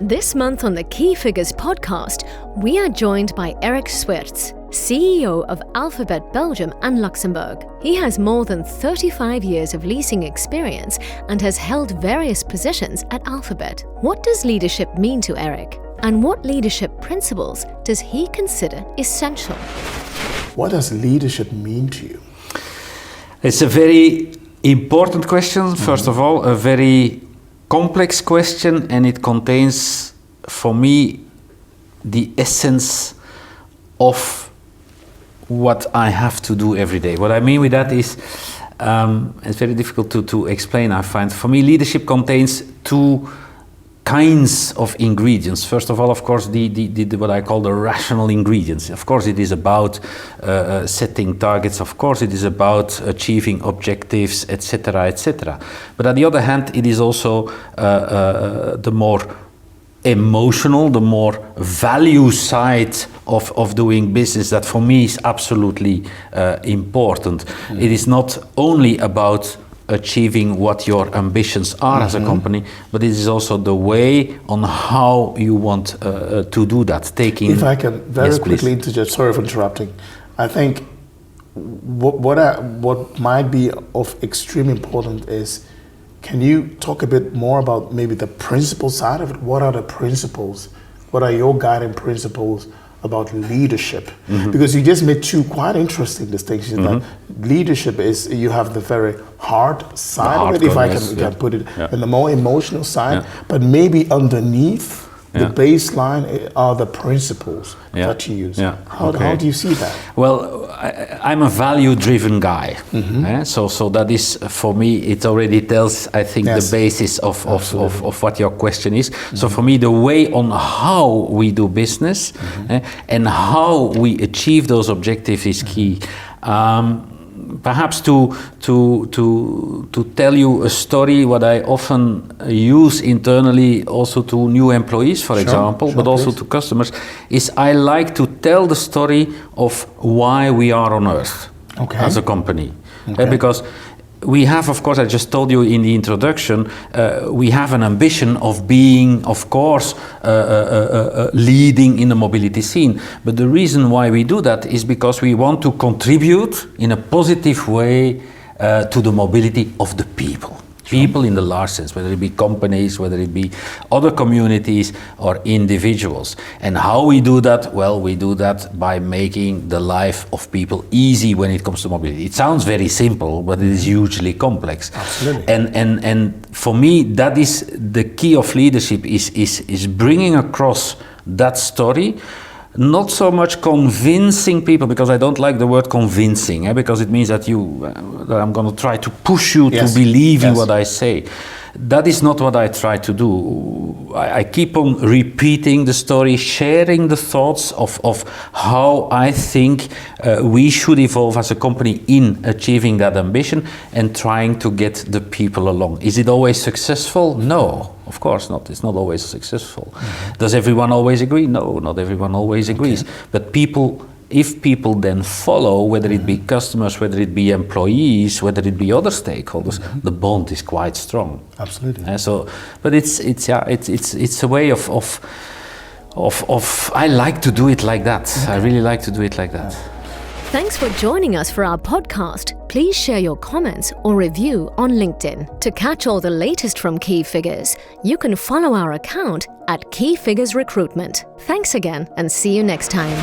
This month on the Key Figures podcast, we are joined by Erik Swerts, CEO of Alphabet Belgium and Luxembourg. He has more than 35 years of leasing experience and has held various positions at Alphabet. What does leadership mean to Erik? And what leadership principles does he consider essential? What does leadership mean to you? It's a very important question, first of all, a very complex question, and it contains, for me, the essence of what I have to do every day. What I mean with that is, it's very difficult to explain, I find. For me, leadership contains two kinds of ingredients. First of all, of course, the what I call the rational ingredients. Of course, it is about setting targets. Of course, it is about achieving objectives, etc., etc. But on the other hand, it is also the more emotional, the more value side of doing business that for me is absolutely important. It is not only about achieving what your ambitions are as a company, but it is also the way on how you want to do that. If I can very quickly interject, sorry for interrupting. I think what might be of extreme importance is, can you talk a bit more about maybe the principle side of it? What are the principles? What are your guiding principles about leadership? Because you just made two quite interesting distinctions. That leadership is, you have the very hard side of it, if I can put it, and the more emotional side, but maybe underneath the baseline are the principles that you use. How do you see that? Well, I'm a value-driven guy. So that is, for me, it already tells, I think, the basis of what your question is. So for me, the way on how we do business and how we achieve those objectives is key. Perhaps to tell you a story, what I often use internally also to new employees, for example, but also to customers, is I like to tell the story of why we are on Earth as a company. Because we have, of course, I just told you in the introduction, we have an ambition of being, of course, leading in the mobility scene. But the reason why we do that is because we want to contribute in a positive way to the mobility of the people. People in the large sense, whether it be companies, whether it be other communities or individuals. And how we do that? Well, we do that by making the life of people easy when it comes to mobility. It sounds very simple, but it is hugely complex. Absolutely. And for me, that is the key of leadership, is bringing across that story. Not so much convincing people, because I don't like the word convincing, because it means that I'm going to try to push you to believe in what I say. That is not what I try to do. I keep on repeating the story, sharing the thoughts of how I think we should evolve as a company in achieving that ambition and trying to get the people along. Is it always successful? No, of course not. It's not always successful. Does everyone always agree? No, not everyone always agrees. But if people then follow, whether it be customers, whether it be employees, whether it be other stakeholders, the bond is quite strong. Absolutely. But it's a way of I like to do it like that. I really like to do it like that. Thanks for joining us for our podcast. Please share your comments or review on LinkedIn. To catch all the latest from Key Figures, you can follow our account at Key Figures Recruitment. Thanks again, and see you next time.